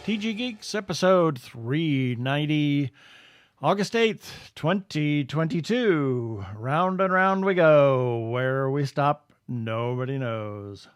TG Geeks, episode 390, August 8th, 2022. Round and round we go. Where we stop, nobody knows.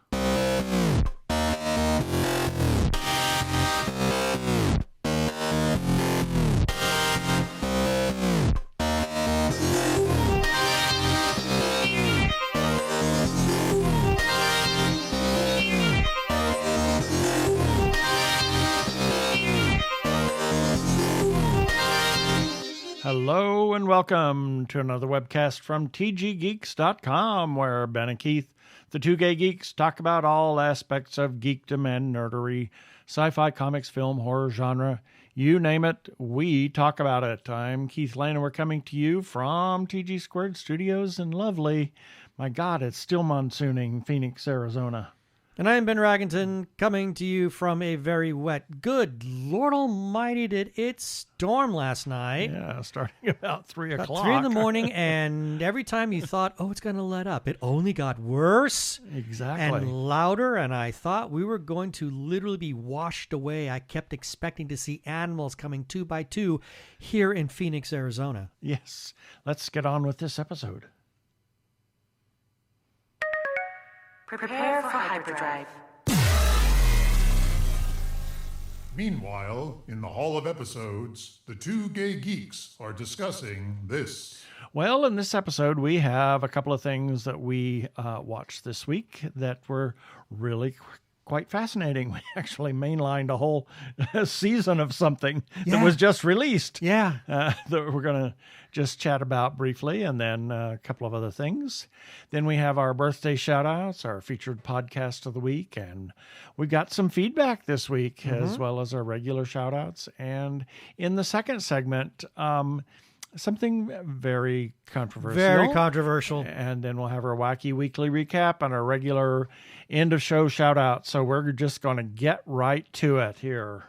Hello and welcome to another webcast from TGGeeks.com, where Ben and Keith, the Two Gay Geeks, talk about all aspects of Geek-dom and Nerd-ery, sci-fi, comics, film, horror genre. You name it, we talk about it. I'm Keith Lane, and we're coming to you from TG Squared Studios in lovely, my God, it's still monsooning, Phoenix, Arizona. And I'm Ben Raggington, coming to you from a very wet, good Lord Almighty, did it storm last night. Yeah, starting about 3 o'clock. 3 in the morning, and every time you thought, oh, it's going to let up, it only got worse. Exactly. And louder, and I thought we were going to literally be washed away. I kept expecting to see animals coming 2 by 2 here in Phoenix, Arizona. Yes, let's get on with this episode. Prepare for hyperdrive. Meanwhile, in the Hall of Episodes, the Two Gay Geeks are discussing this. Well, in this episode, we have a couple of things that we watched this week that were really quite fascinating. We actually mainlined a whole season of something that was just released. Yeah. That we're going to just chat about briefly, and then a couple of other things. Then we have our birthday shout-outs, our featured podcast of the week, and we got some feedback this week, as well as our regular shout-outs. And in the second segment, something very controversial. Very controversial. And then we'll have our wacky weekly recap and our regular end of show shout out. So we're just going to get right to it here.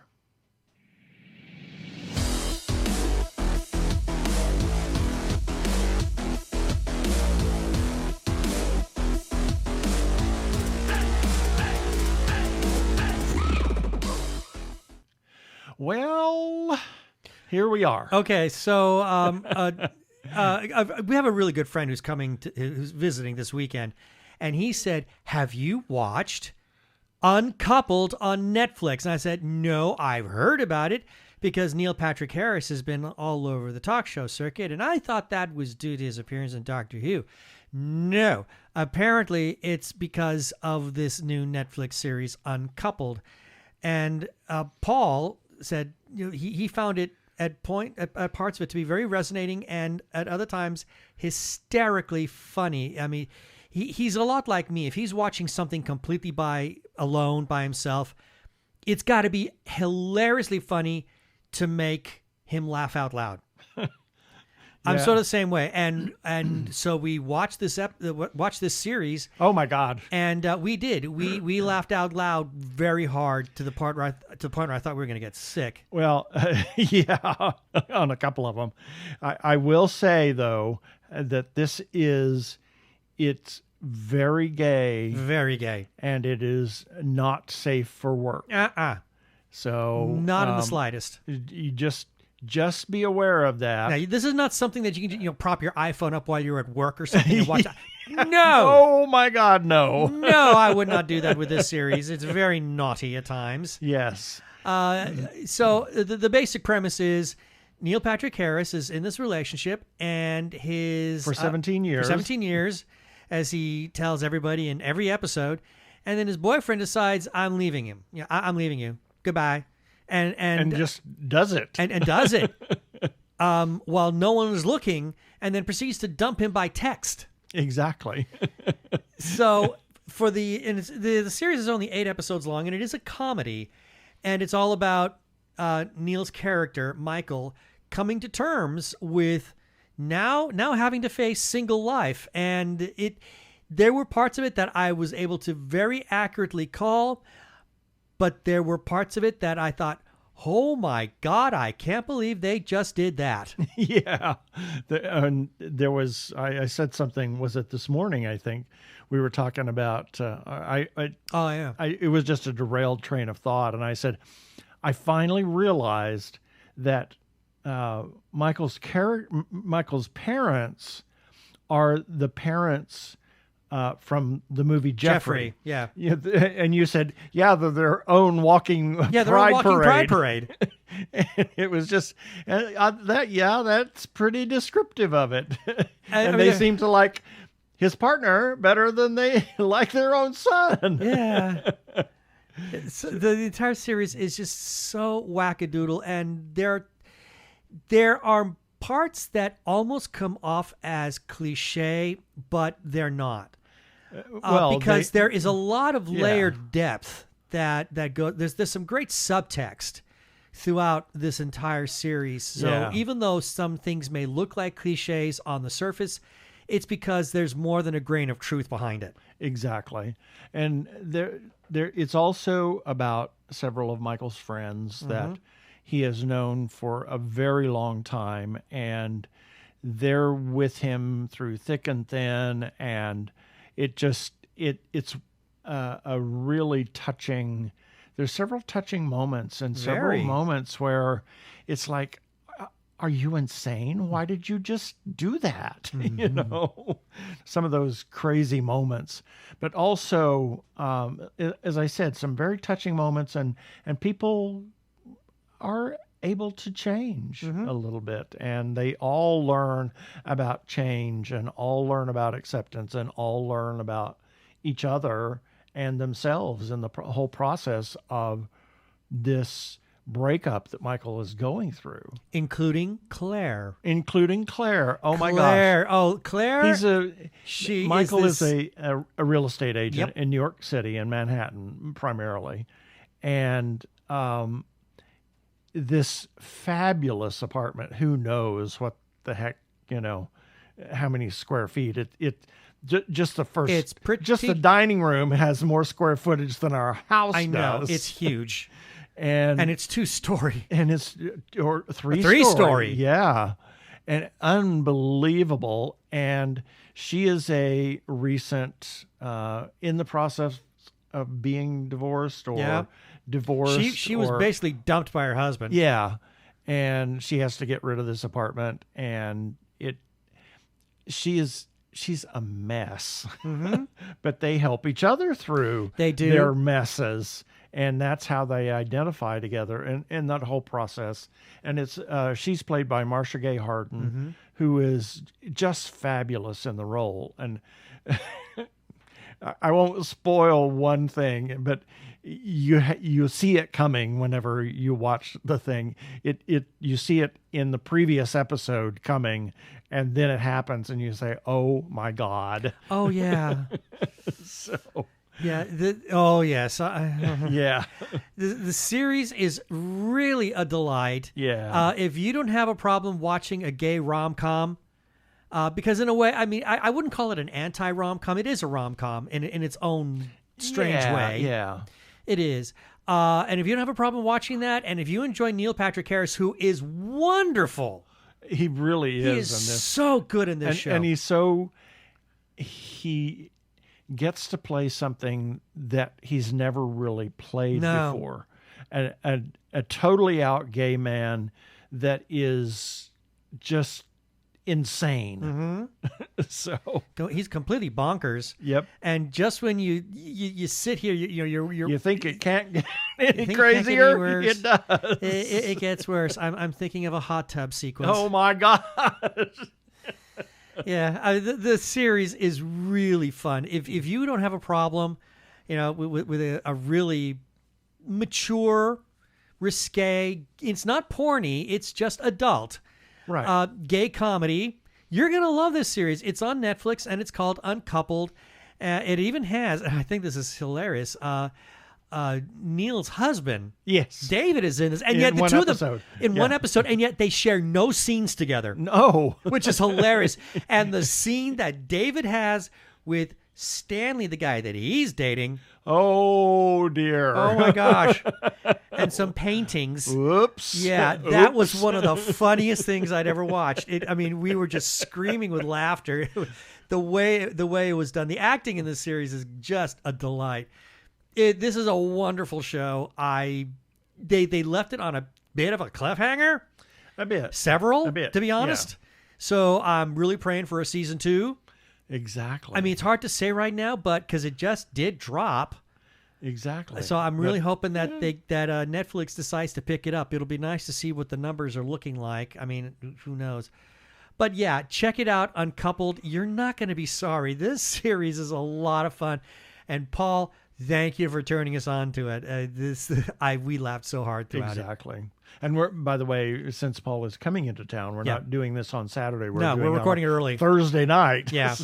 Well, here we are. Okay, so we have a really good friend who's visiting this weekend, and he said, "Have you watched UnCoupled on Netflix?" And I said, "No, I've heard about it because Neil Patrick Harris has been all over the talk show circuit, and I thought that was due to his appearance in Doctor Who." No, apparently it's because of this new Netflix series UnCoupled, and Paul said he found it at parts of it to be very resonating, and at other times hysterically funny. I mean, he's a lot like me. If he's watching something completely alone by himself, it's got to be hilariously funny to make him laugh out loud. I'm sort of the same way, and so we watched this series. Oh my God! And we did. We laughed out loud very hard to the point where I thought we were going to get sick. Well, yeah, on a couple of them. I will say though that it's very gay, and it is not safe for work. So not in the slightest. You just be aware of that. Now, this is not something that you can prop your iPhone up while you're at work or something and watch. No. Oh my God, no. No, I would not do that with this series. It's very naughty at times. Yes. So the basic premise is Neil Patrick Harris is in this relationship, and for 17 years, as he tells everybody in every episode, and then his boyfriend decides, "I'm leaving him. Yeah, I'm leaving you. Goodbye." And just does it. And does it while no one is looking, and then proceeds to dump him by text. Exactly. So the series is only 8 episodes long, and it is a comedy, and it's all about Neil's character Michael coming to terms with now having to face single life, and there were parts of it that I was able to very accurately call. But there were parts of it that I thought, oh my God, I can't believe they just did that. Yeah. There was, I said something, was it this morning, I think, we were talking about, it was just a derailed train of thought. And I said, I finally realized that Michael's parents are the parents from the movie Jeffrey. Yeah. And you said, they're their own walking pride parade. And it was just that's pretty descriptive of it. And they seem to like his partner better than they like their own son. Yeah. So the entire series is just so wackadoodle, and there are parts that almost come off as cliche, but they're not. Because there is a lot of layered depth that go. There's some great subtext throughout this entire series. So even though some things may look like cliches on the surface, it's because there's more than a grain of truth behind it. Exactly. And it's also about several of Michael's friends that he has known for a very long time, and they're with him through thick and thin, and it's a really touching. There's several touching moments and several moments where it's like, are you insane? Why did you just do that? You know, some of those crazy moments, but also, as I said, some very touching moments, and people are able to change a little bit, and they all learn about change, and all learn about acceptance, and all learn about each other and themselves in the whole process of this breakup that Michael is going through, including Claire. Oh my gosh! Oh, Claire. Michael is a real estate agent in New York City, in Manhattan primarily, and this fabulous apartment. Who knows what the heck, how many square feet? Just the first. The dining room has more square footage than our house. I know does. It's huge. And it's 2-story. And it's or three-story. Yeah. And unbelievable. And she is a recent in the process of being divorced or divorced. She was basically dumped by her husband. Yeah. And she has to get rid of this apartment, and she's a mess. But they help each other through their messes. And that's how they identify together in that whole process. And it's she's played by Marcia Gay Harden, who is just fabulous in the role. And I won't spoil one thing, but you see it coming whenever you watch the thing. You see it in the previous episode coming, and then it happens, and you say, "Oh my God!" Oh yeah. So. Yeah. Yeah. The series is really a delight. Yeah. If you don't have a problem watching a gay rom-com, because in a way, I mean, I wouldn't call it an anti-rom-com. It is a rom-com in its own strange way. Yeah. It is. And if you don't have a problem watching that, and if you enjoy Neil Patrick Harris, who is wonderful. He really is. He is in this. So good in this show. And he gets to play something that he's never really played before. A totally out gay man that is just insane. So he's completely bonkers. Yep. And just when you sit here, you think it can't get any crazier. It does. It gets worse. I'm thinking of a hot tub sequence. Oh my gosh. Yeah, the series is really fun. If you don't have a problem, with a really mature, risque, it's not porny, it's just adult, right? Gay comedy. You're gonna love this series. It's on Netflix and it's called Uncoupled. It even has, I think this is hilarious, Neil's husband, David, is in this, and yet the two of them in one episode, and yet they share no scenes together. No, which is hilarious. And the scene that David has with Stanley, the guy that he's dating. Oh dear! Oh my gosh! And some paintings. Whoops! Yeah, that was one of the funniest things I'd ever watched. We were just screaming with laughter. The way it was done. The acting in this series is just a delight. This is a wonderful show. I they left it on a bit of a cliffhanger. A bit. Several, A bit, to be honest. So I'm really praying for a season 2. Exactly. I mean, it's hard to say right now, but because it just did drop. Exactly. So I'm really hoping that Netflix decides to pick it up. It'll be nice to see what the numbers are looking like. I mean, who knows? But yeah, check it out, Uncoupled. You're not going to be sorry. This series is a lot of fun. And Paul, thank you for turning us on to it. We laughed so hard throughout it. Exactly. And we're, by the way, since Paul is coming into town, we're not doing this on Saturday. We're recording early. Thursday night. Yeah.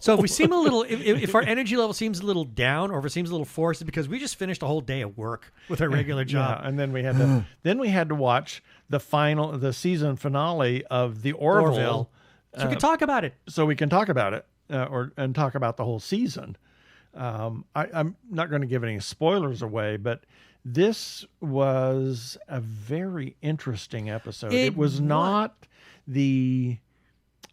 So if we seem a little, if our energy level seems a little down, or if it seems a little forced, it's because we just finished a whole day of work with our regular job. Yeah, and then we had to watch the season finale of the Orville. So we can talk about it. And talk about the whole season. I'm not going to give any spoilers away, but this was a very interesting episode. It was not the,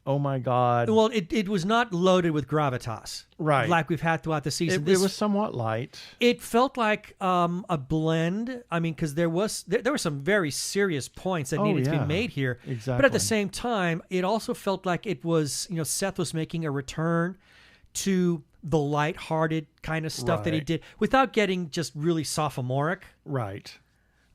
oh my God. Well, it was not loaded with gravitas. Right. Like we've had throughout the season. It was somewhat light. It felt like a blend. I mean, because there were some very serious points that needed to be made here. Exactly. But at the same time, it also felt like it was, Seth was making a return to the lighthearted kind of stuff that he did without getting just really sophomoric. Right.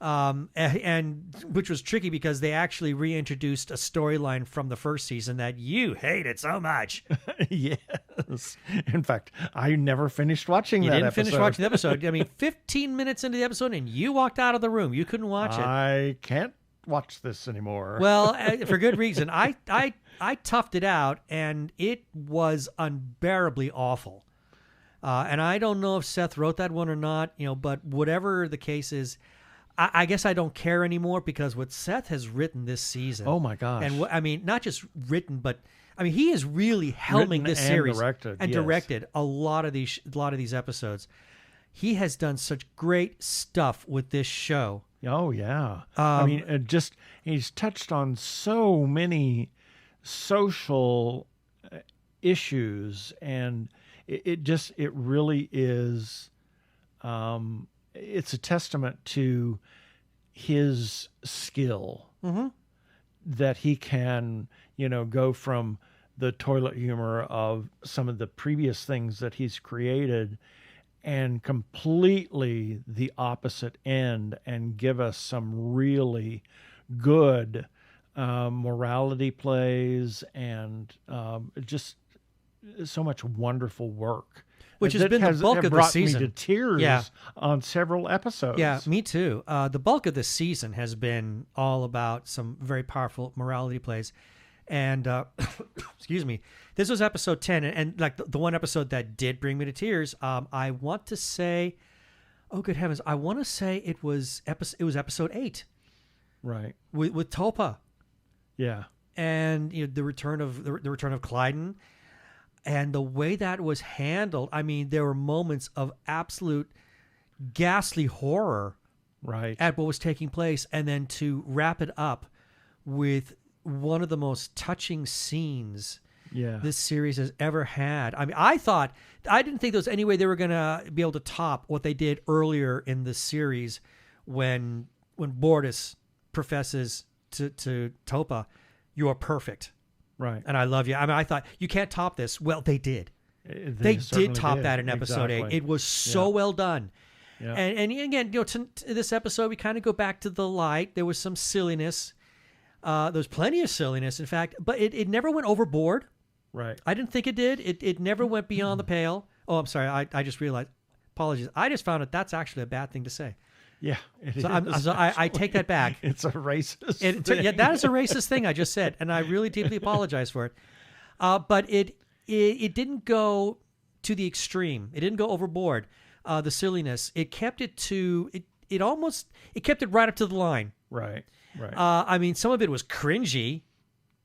And which was tricky because they actually reintroduced a storyline from the first season that you hated so much. Yes. In fact, I never finished watching that episode. You didn't finish watching the episode. I mean, 15 minutes into the episode and you walked out of the room. You couldn't watch it. I can't watch this anymore. Well, for good reason. I toughed it out, and it was unbearably awful. And I don't know if Seth wrote that one or not, but whatever the case is, I guess I don't care anymore because what Seth has written this season. Oh my gosh! And I mean, not just written, but I mean, he is really helming this series directed a lot of these episodes. He has done such great stuff with this show. Oh yeah. I mean, he's touched on so many social issues, and it really is. It's a testament to his skill that he can, go from the toilet humor of some of the previous things that he's created and completely the opposite end and give us some really good morality plays and just so much wonderful work. Which has been the bulk of the season. Me to tears on several episodes. Yeah, me too. The bulk of the season has been all about some very powerful morality plays. And, excuse me, this was episode 10. And like the one episode that did bring me to tears, I want to say, oh, good heavens, I want to say it was episode 8. Right. With Topa. Yeah. And the return of Clyden. And the way that was handled, I mean, there were moments of absolute ghastly horror at what was taking place. And then to wrap it up with one of the most touching scenes this series has ever had. I mean, I didn't think there was any way they were going to be able to top what they did earlier in the series when Bortus professes to Topa, "You are perfect. Right. And I love you." I mean, I thought, you can't top this. Well, they did. They did top that in episode 8. It was so well done. Yeah. And again, to this episode, we kind of go back to the light. There was some silliness. There was plenty of silliness, in fact, but it never went overboard. Right. I didn't think it did. It never went beyond the pale. Oh, I'm sorry. I just realized. Apologies. I just found that's actually a bad thing to say. Yeah, I take that back. It's a racist thing. Yeah, that is a racist thing I just said, and I really deeply apologize for it. But it didn't go to the extreme. It didn't go overboard. The silliness. It kept it to it kept it right up to the line. Right. I mean, some of it was cringy.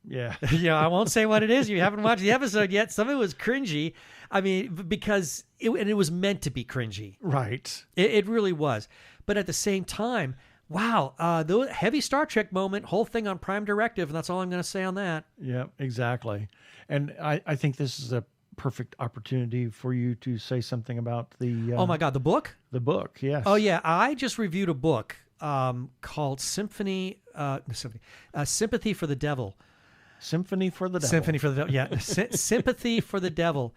Yeah. I won't say what it is. You haven't watched the episode yet. Some of it was cringy. I mean, because it was meant to be cringy. Right. It really was. But at the same time, wow, the heavy Star Trek moment, whole thing on Prime Directive, and that's all I'm going to say on that. Yeah, exactly. And I think this is a perfect opportunity for you to say something about the... oh my God, the book? The book, yes. Oh yeah, I just reviewed a book called Sympathy for the Devil. Symphony for the Devil. Symphony for the Devil. Yeah, Sympathy for the Devil.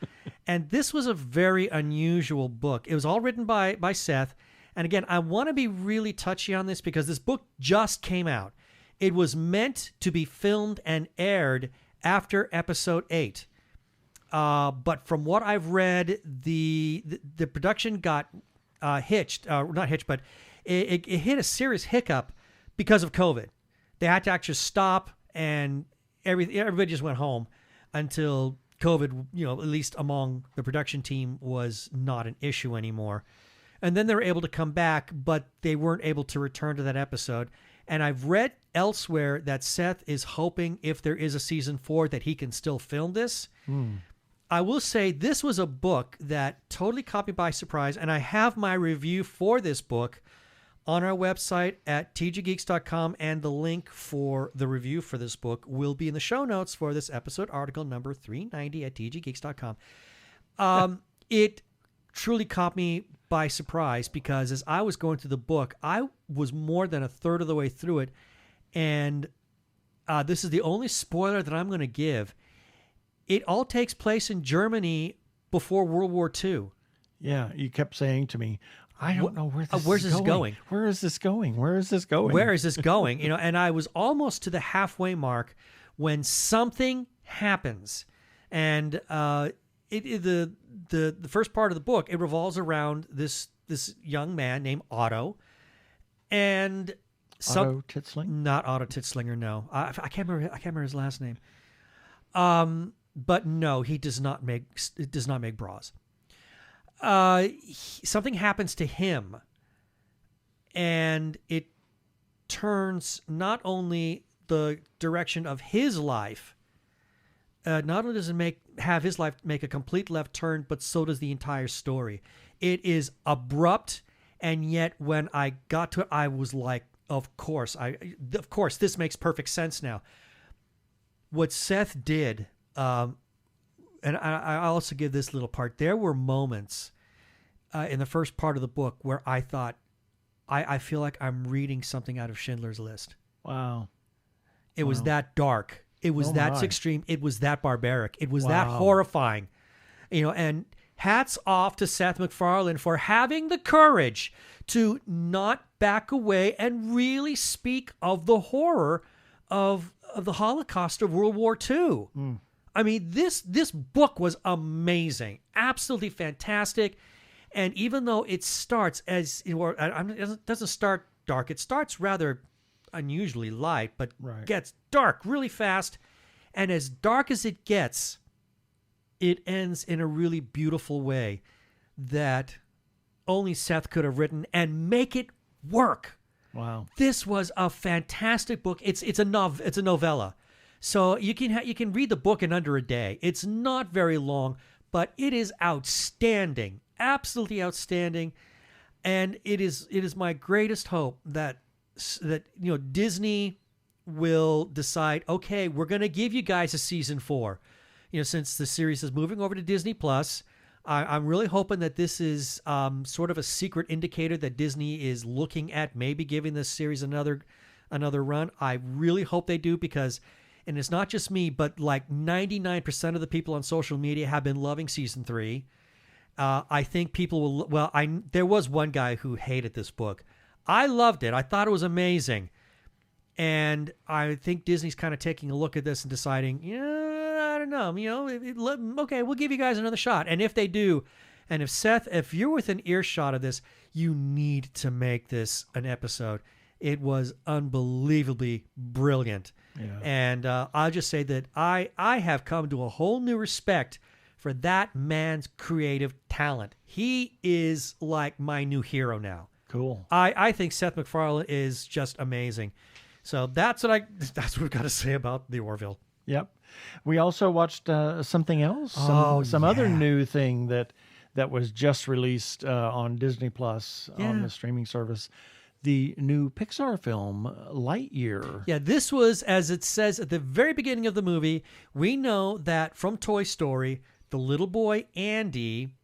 And this was a very unusual book. It was all written by Seth. And again, I want to be really touchy on this because this book just came out. It was meant to be filmed and aired after episode 8. But from what I've read, the production got not hitched, but it hit a serious hiccup because of COVID. They had to actually stop, and everybody just went home until COVID, at least among the production team, was not an issue anymore. And then they were able to come back, but they weren't able to return to that episode. And I've read elsewhere that Seth is hoping, if there is a season 4, that he can still film this. I will say this was a book that totally caught me by surprise, and I have my review for this book on our website at tggeeks.com, and the link for the review for this book will be in the show notes for this episode, article number 390 at tggeeks.com. It truly caught me by surprise because as I was going through the book, I was more than a third of the way through it, and this is the only spoiler that I'm going to give. It all takes place in Germany before World War II. Yeah, you kept saying to me, I don't know where where's this going. Where is this going? Where is this going? Where is this going? And I was almost to the halfway mark when something happens. And the first part of the book, it revolves around this young man named Otto. And Otto Titzling? Not Otto Titzlinger, no. I can't remember his last name. But no, he does not make bras. Something happens to him, and it turns not only the direction of his life. Not only does it have his life make a complete left turn, but so does the entire story. It is abrupt, and yet when I got to it, I was like, of course, this makes perfect sense now. What Seth did. And I also give this little part. There were moments in the first part of the book where I thought, I feel like I'm reading something out of Schindler's List. Wow. It was that dark. It was that extreme. It was that barbaric. It was that horrifying. And hats off to Seth MacFarlane for having the courage to not back away and really speak of the horror of the Holocaust of World War II. I mean, this book was amazing, absolutely fantastic. And even though it starts it doesn't start dark, it starts rather unusually light, but gets dark really fast. And as dark as it gets, it ends in a really beautiful way that only Seth could have written and make it work. Wow. This was a fantastic book. It's a novella. So you can read the book in under a day. It's not very long, but it is outstanding, absolutely outstanding, and it is my greatest hope that Disney will decide, okay, we're going to give you guys a season 4. Since the series is moving over to Disney Plus, I'm really hoping that this is sort of a secret indicator that Disney is looking at maybe giving this series another run. I really hope they do because. And it's not just me, but like 99% of the people on social media have been loving season 3. I think people will. There was one guy who hated this book. I loved it. I thought it was amazing. And I think Disney's kind of taking a look at this and deciding, I don't know, okay, we'll give you guys another shot. And if they do, and if you're within earshot of this, you need to make this an episode. It was unbelievably brilliant. Yeah. And I'll just say that I have come to a whole new respect for that man's creative talent. He is like my new hero now. Cool. I think Seth MacFarlane is just amazing. So that's what we've got to say about the Orville. Yep. We also watched something else. Some other new thing that was just released on Disney Plus on the streaming service. The new Pixar film, Lightyear. Yeah, this was, as it says at the very beginning of the movie, we know that from Toy Story, the little boy, Andy,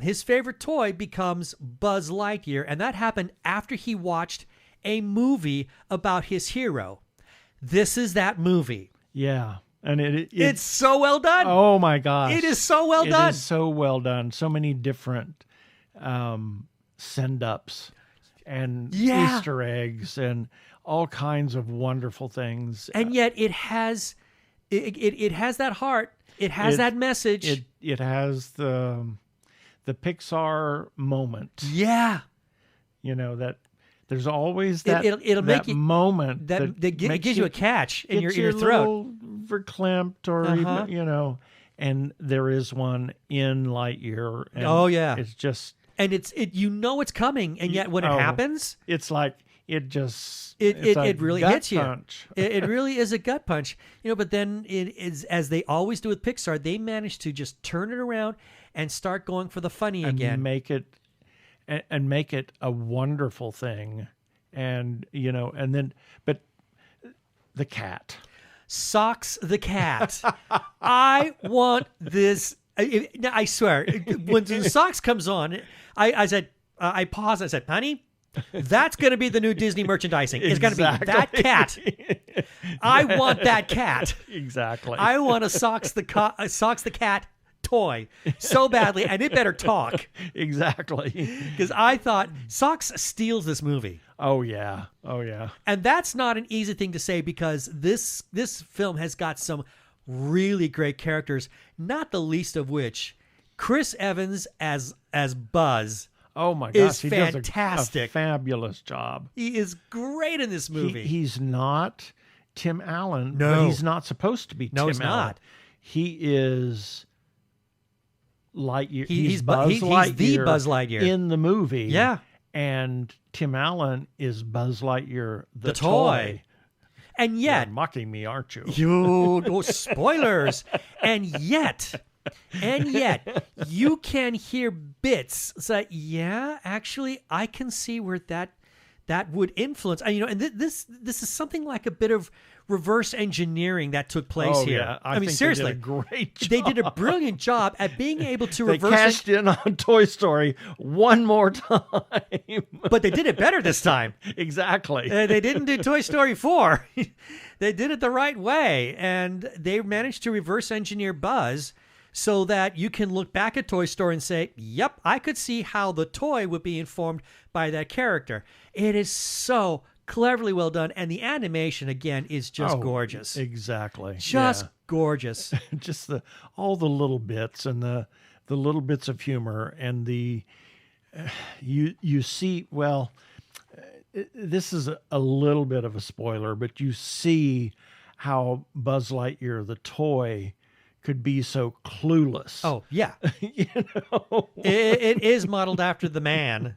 his favorite toy becomes Buzz Lightyear, and that happened after he watched a movie about his hero. This is that movie. Yeah. And it's so well done. Oh my gosh. It is so well done. It is so well done. So many different send-ups and Easter eggs and all kinds of wonderful things. And yet it has it has that heart. It has that message. It has the Pixar moment. Yeah. You know, that there's always that, it'll make you, moment that gives you a catch in your throat. Little verklempt or even, you know, and there is one in Lightyear. And oh yeah. It's just, and you know it's coming, and yet when it happens, it's like it just it really hits punch. You. It really is a gut punch, you know. But then it is, as they always do with Pixar, they manage to just turn it around and start going for the funny again, make it a wonderful thing, and you know, and then but the cat. Socks the cat. I want this. I swear, when the Socks comes on, I said, I paused. I said, honey, that's going to be the new Disney merchandising. It's going to be that cat. I want that cat. Exactly. I want a Socks the cat toy so badly, and it better talk. Exactly. Because I thought Socks steals this movie. Oh yeah. Oh yeah. And that's not an easy thing to say, because this film has got some really great characters, not the least of which Chris Evans as Buzz. Oh my gosh, is he fantastic. does a fabulous job. He is great in this movie. He's not Tim Allen, No. but he's not supposed to be Tim he's Allen. not. He is Lightyear. He's Buzz Lightyear. He's the Buzz Lightyear in the movie. Yeah. And Tim Allen is Buzz Lightyear, the toy. And yet, you're mocking me, aren't you? Spoilers. And yet, you can hear bits. It's like, yeah, actually, I can see where that would influence. You know, and this is something like a bit of reverse engineering that took place here. Yeah. I mean, seriously, they did a great job. They did a brilliant job at being able to They reverse. cashed in on Toy Story one more time, but they did it better this time. Exactly. They didn't do Toy Story 4. They did it the right way, and they managed to reverse engineer Buzz so that you can look back at Toy Story and say, yep, I could see how the toy would be informed by that character. It is so cleverly well done, and the animation, again, is just gorgeous. Exactly. Just gorgeous. Just all the little bits and the little bits of humor, and you see, well, this is a little bit of a spoiler, but you see how Buzz Lightyear, the toy, could be so clueless. Oh, yeah. You know? It is modeled after the man.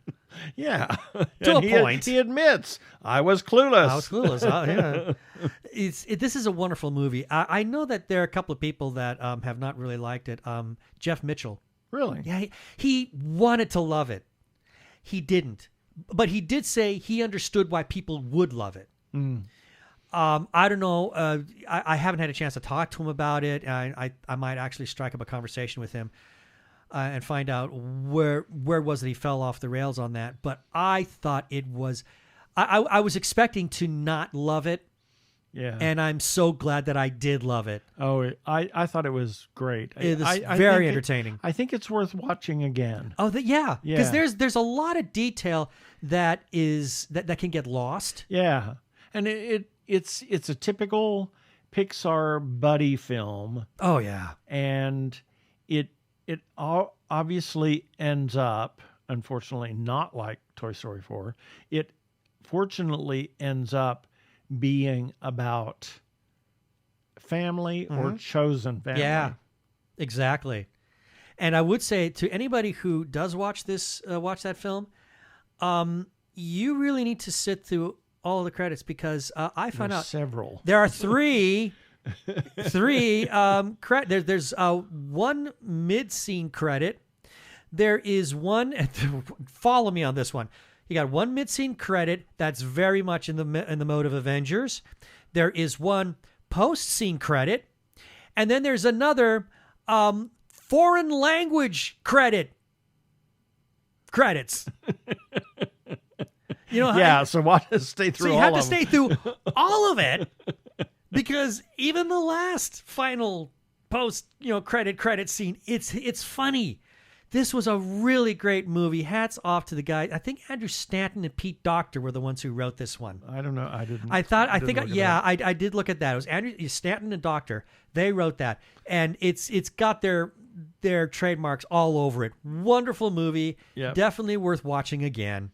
Yeah. To a point. He admits, I was clueless. I was clueless. Yeah. This is a wonderful movie. I know that there are a couple of people that have not really liked it. Jeff Mitchell. Really? Yeah, he wanted to love it. He didn't. But he did say he understood why people would love it. Mm. I don't know. I haven't had a chance to talk to him about it. I might actually strike up a conversation with him and find out where was it he fell off the rails on that. But I thought it was. I was expecting to not love it. Yeah. And I'm so glad that I did love it. Oh, I thought it was great. It was very entertaining. I think it's worth watching again. Oh, yeah. Because there's a lot of detail that can get lost. Yeah. And it's a typical Pixar buddy film. Oh yeah. And it obviously ends up, unfortunately, not like Toy Story 4. It fortunately ends up being about family or chosen family. Yeah. Exactly. And I would say to anybody who does watch that film, you really need to sit through all of the credits, because I found out several. There are three there's one mid-scene credit. There is one. Follow me on this one. You got one mid-scene credit that's very much in the mode of Avengers. There is one post-scene credit, and then there's another foreign language credit credits. Yeah, so why to stay through so you all have to of stay through all of it because even the last final post, credit scene, it's funny. This was a really great movie. Hats off to the guy. I think Andrew Stanton and Pete Docter were the ones who wrote this one. I don't know. I didn't. I did look at that. It was Andrew Stanton and Docter. They wrote that, and it's got their trademarks all over it. Wonderful movie. Yep. Definitely worth watching again.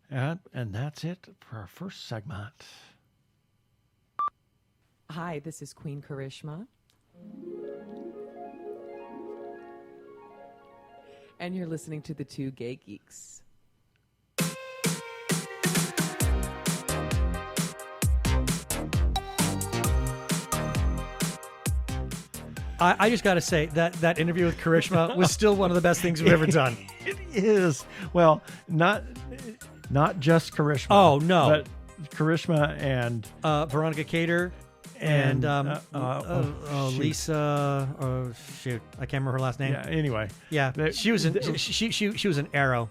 And that's it for our first segment. Hi, this is Queen Karishma. And you're listening to the Two Gay Geeks. I just got to say that interview with Karishma was still one of the best things we've ever done. It is. Well, not just Karishma. Oh, no. But Karishma and Veronica Cater and shoot. Lisa. Oh, shoot. I can't remember her last name. Yeah, anyway. Yeah. She was an arrow.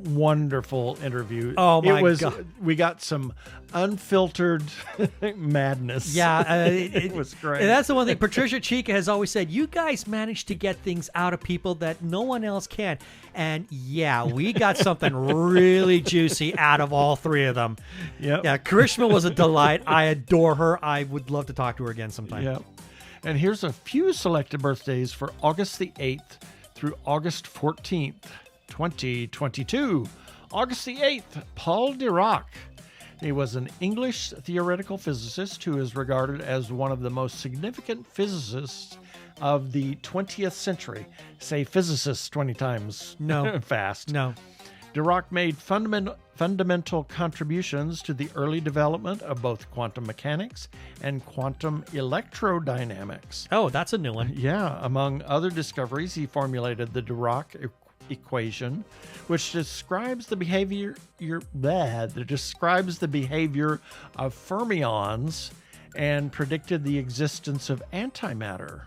Wonderful interview. Oh, my God. We got some unfiltered madness. Yeah. It was great. And that's the one thing. Patricia Chica has always said, you guys manage to get things out of people that no one else can. And yeah, we got something really juicy out of all three of them. Yep. Yeah. Karishma was a delight. I adore her. I would love to talk to her again sometime. Yep. And here's a few selected birthdays for August the 8th through August 14th. 2022. August the 8th, Paul Dirac. He was an English theoretical physicist who is regarded as one of the most significant physicists of the 20th century. Say physicists 20 times fast. No. Dirac made fundamental contributions to the early development of both quantum mechanics and quantum electrodynamics. Oh, that's a new one. Yeah, among other discoveries, he formulated the Dirac equation, which describes the behavior of fermions and predicted the existence of antimatter.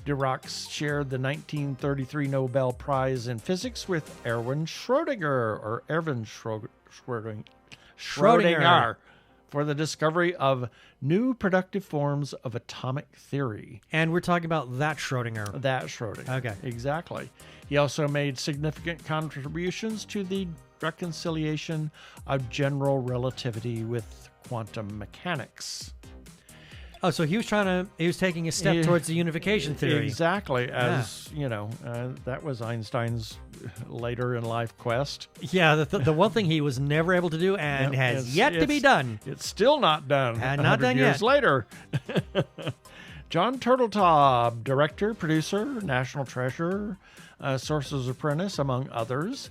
Dirac shared the 1933 Nobel Prize in Physics with Erwin Schrödinger for the discovery of new productive forms of atomic theory. And we're talking about that Schrödinger. That Schrödinger. Okay. Exactly. He also made significant contributions to the reconciliation of general relativity with quantum mechanics. Oh, so he was taking a step towards the unification theory. Exactly. That was Einstein's later in life quest. Yeah, the one thing he was never able to do and has yet to be done. It's still not done. Not done years yet. later. John Turteltaub, director, producer, national treasure, Sorcerer's Apprentice, among others.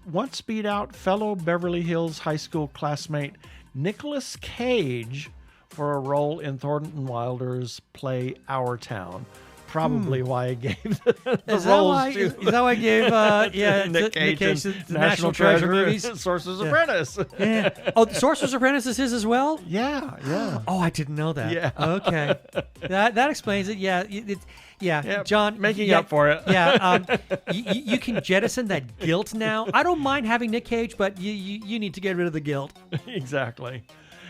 Once beat out fellow Beverly Hills High School classmate Nicolas Cage for a role in Thornton Wilder's play Our Town. Probably why I gave the roles to... Is that why I gave Nick Cage the National Treasure movies? Sorcerer's Apprentice. Yeah. Oh, Sorcerer's Apprentice is his as well? Yeah. Oh, I didn't know that. Yeah. Okay. That explains it. Yeah. Yeah, John. Making up for it. Yeah. You can jettison that guilt now. I don't mind having Nick Cage, but you need to get rid of the guilt. Exactly.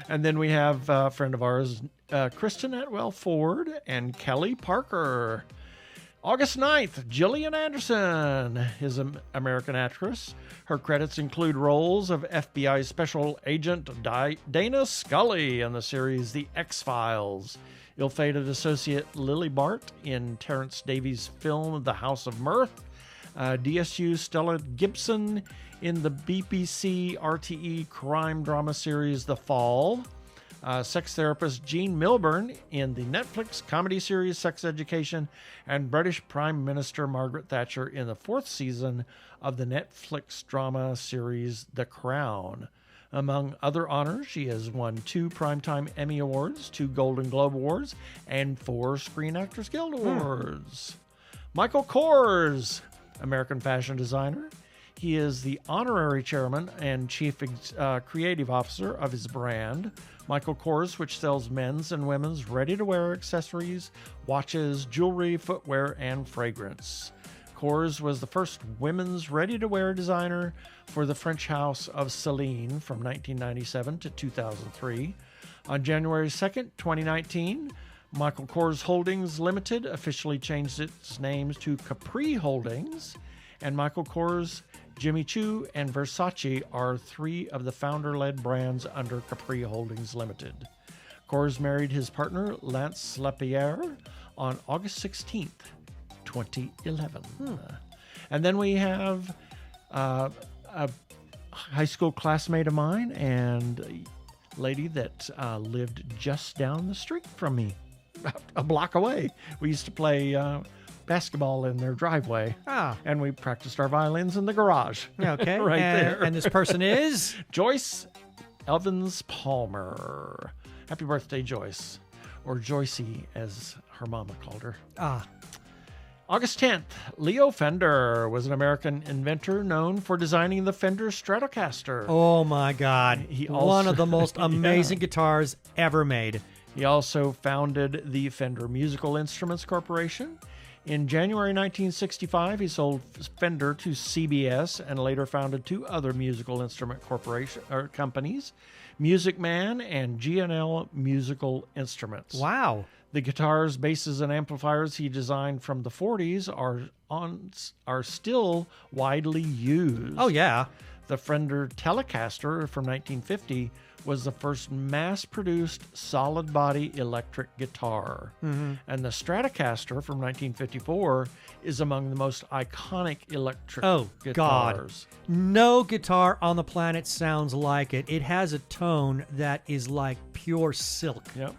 And then we have a friend of ours, Kristen Atwell Ford and Kelly Parker. August 9th, Gillian Anderson is an American actress. Her credits include roles of FBI Special Agent Dana Scully in the series The X-Files, ill-fated associate Lily Bart in Terrence Davies' film The House of Mirth, DSU Stella Gibson in the BBC RTE crime drama series The Fall, sex therapist Jean Milburn in the Netflix comedy series Sex Education, and British Prime Minister Margaret Thatcher in the 4th season of the Netflix drama series The Crown. Among other honors, she has won 2 Primetime Emmy Awards, 2 Golden Globe Awards, and 4 Screen Actors Guild Awards. Michael Kors, American fashion designer. He is the honorary chairman and chief creative officer of his brand, Michael Kors, which sells men's and women's ready-to-wear accessories, watches, jewelry, footwear, and fragrance. Kors was the first women's ready-to-wear designer for the French house of Celine from 1997 to 2003. On January 2nd, 2019, Michael Kors Holdings Limited officially changed its names to Capri Holdings, and Michael Kors, Jimmy Choo, and Versace are three of the founder-led brands under Capri Holdings Limited. Kors married his partner, Lance Lapierre, on August 16th, 2011. And then we have a high school classmate of mine and a lady that lived just down the street from me, about a block away. We used to play basketball in their driveway, and we practiced our violins in the garage. Okay. Right there. And this person is? Joyce Evans Palmer. Happy birthday, Joyce. Or Joycey, as her mama called her. August 10th, Leo Fender was an American inventor known for designing the Fender Stratocaster. Oh, my God. One of the most amazing guitars ever made. He also founded the Fender Musical Instruments Corporation. In January 1965, he sold Fender to CBS and later founded two other musical instrument companies, Music Man and G&L Musical Instruments. Wow. The guitars, basses, and amplifiers he designed from the 40s are still widely used. Oh, yeah. The Fender Telecaster from 1950 was the first mass-produced solid-body electric guitar. And the Stratocaster from 1954 is among the most iconic electric guitars. God. No guitar on the planet sounds like it. It has a tone that is like pure silk. Yep.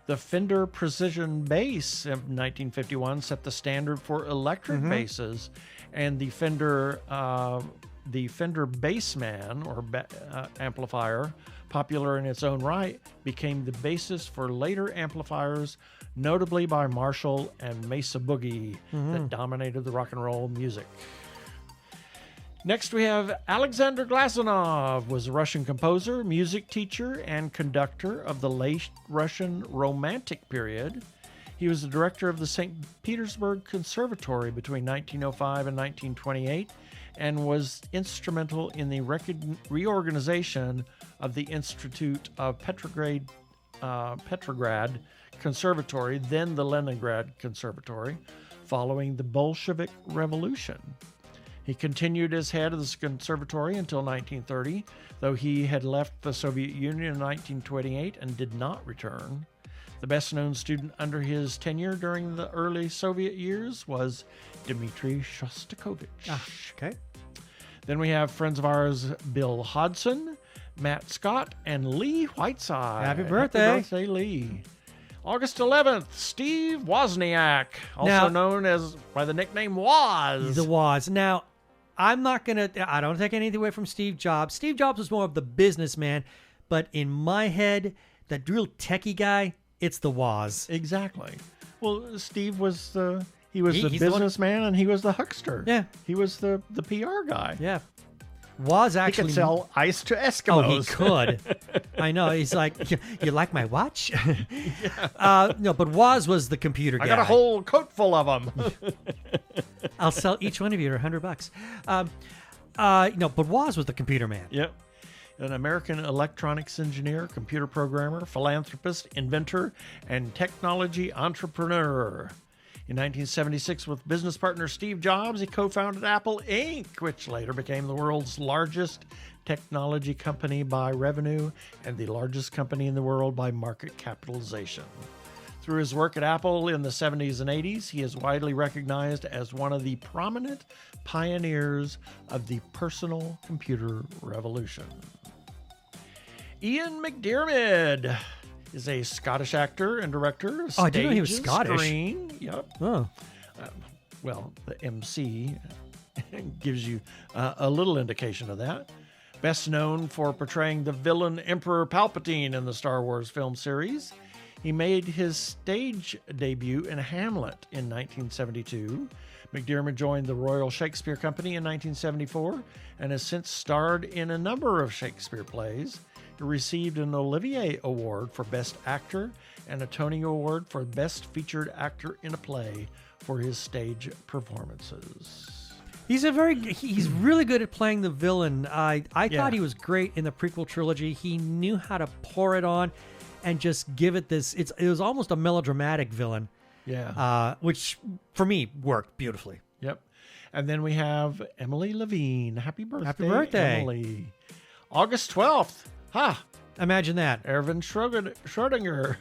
The Fender Precision Bass in 1951 set the standard for electric basses, and the Fender Bassman or amplifier, popular in its own right, became the basis for later amplifiers, notably by Marshall and Mesa Boogie, that dominated the rock and roll music. Next, we have Alexander Glazunov, was a Russian composer, music teacher, and conductor of the late Russian Romantic period. He was the director of the St. Petersburg Conservatory between 1905 and 1928 and was instrumental in the reorganization of the Institute of Petrograd Conservatory, then the Leningrad Conservatory, following the Bolshevik Revolution. He continued as head of the conservatory until 1930, though he had left the Soviet Union in 1928 and did not return. The best-known student under his tenure during the early Soviet years was Dmitri Shostakovich. Okay. Then we have friends of ours, Bill Hodson, Matt Scott, and Lee Whiteside. Happy birthday. Happy birthday, Lee. August 11th, Steve Wozniak, also known as by the nickname Woz. The Woz. Now, I don't take anything away from Steve Jobs. Steve Jobs was more of the businessman, but in my head, that real techie guy, it's the Woz. Exactly. Well, Steve was the businessman and he was the huckster. Yeah. He was the PR guy. Yeah. Woz actually... He could sell ice to Eskimos. Oh, he could. I know. He's like, you like my watch? No, but Woz was the computer guy. I got a whole coat full of them. I'll sell each one of you for $100. But Woz was the computer man. Yep. An American electronics engineer, computer programmer, philanthropist, inventor, and technology entrepreneur. In 1976, with business partner Steve Jobs, he co-founded Apple Inc., which later became the world's largest technology company by revenue and the largest company in the world by market capitalization. Through his work at Apple in the 70s and 80s, he is widely recognized as one of the prominent pioneers of the personal computer revolution. Ian McDiarmid is a Scottish actor and director. Oh, I didn't know he was Scottish. Screen. Yep. Oh. Well, the MC gives you a little indication of that. Best known for portraying the villain Emperor Palpatine in the Star Wars film series. He made his stage debut in Hamlet in 1972. McDiarmid joined the Royal Shakespeare Company in 1974 and has since starred in a number of Shakespeare plays. He received an Olivier Award for Best Actor and a Tony Award for Best Featured Actor in a Play for his stage performances. He's really good at playing the villain. I thought he was great in the prequel trilogy. He knew how to pour it on and just give it this. It was almost a melodramatic villain. Yeah. Which for me worked beautifully. Yep. And then we have Emily Levine. Happy birthday. Happy birthday. Emily. August 12th. Ha! Imagine that. Erwin Schrödinger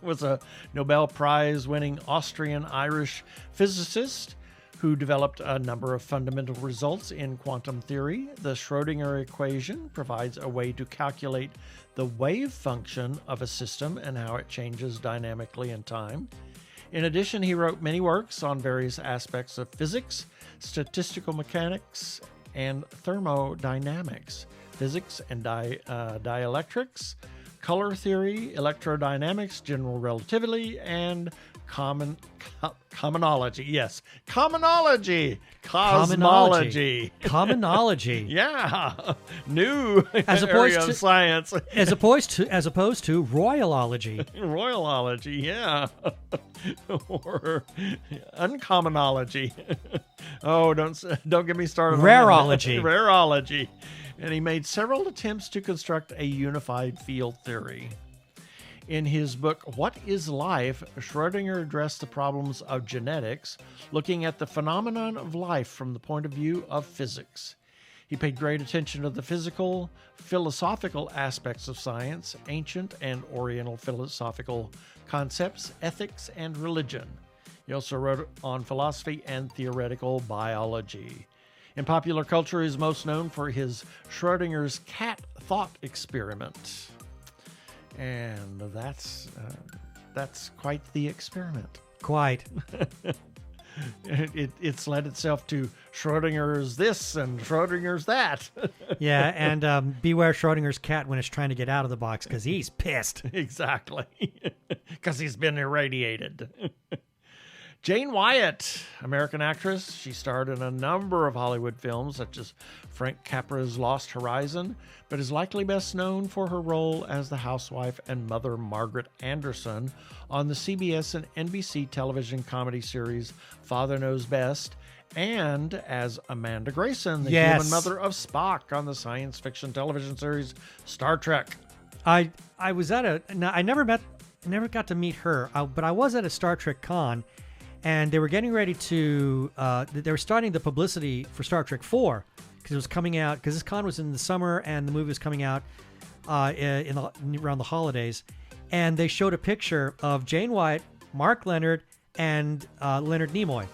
was a Nobel Prize winning Austrian-Irish physicist who developed a number of fundamental results in quantum theory. The Schrödinger equation provides a way to calculate the wave function of a system and how it changes dynamically in time. In addition, he wrote many works on various aspects of physics, statistical mechanics, and thermodynamics, physics and dielectrics, color theory, electrodynamics, general relativity, and Cosmology. Yes. Cosmology. Cosmology. Yeah. New as area of science. As opposed to royalology. Royalology, yeah. Or uncommonology. Oh, don't get me started. Rarology. Rarology. And he made several attempts to construct a unified field theory. In his book, What is Life?, Schrödinger addressed the problems of genetics, looking at the phenomenon of life from the point of view of physics. He paid great attention to the physical, philosophical aspects of science, ancient and oriental philosophical concepts, ethics, and religion. He also wrote on philosophy and theoretical biology. In popular culture, he is most known for his Schrödinger's cat thought experiment. And that's quite the experiment. Quite. It's led itself to Schrödinger's this and Schrödinger's that. Yeah, and beware Schrödinger's cat when it's trying to get out of the box because he's pissed. Exactly. Because he's been irradiated. Jane Wyatt, American actress. She starred in a number of Hollywood films, such as Frank Capra's Lost Horizon, but is likely best known for her role as the housewife and mother Margaret Anderson on the CBS and NBC television comedy series Father Knows Best, and as Amanda Grayson, the human mother of Spock on the science fiction television series Star Trek. I never got to meet her, but I was at a Star Trek con. And they were getting ready to, they were starting the publicity for Star Trek 4 because it was coming out, because this con was in the summer and the movie was coming out around the holidays. And they showed a picture of Jane Wyatt, Mark Leonard, and Leonard Nimoy.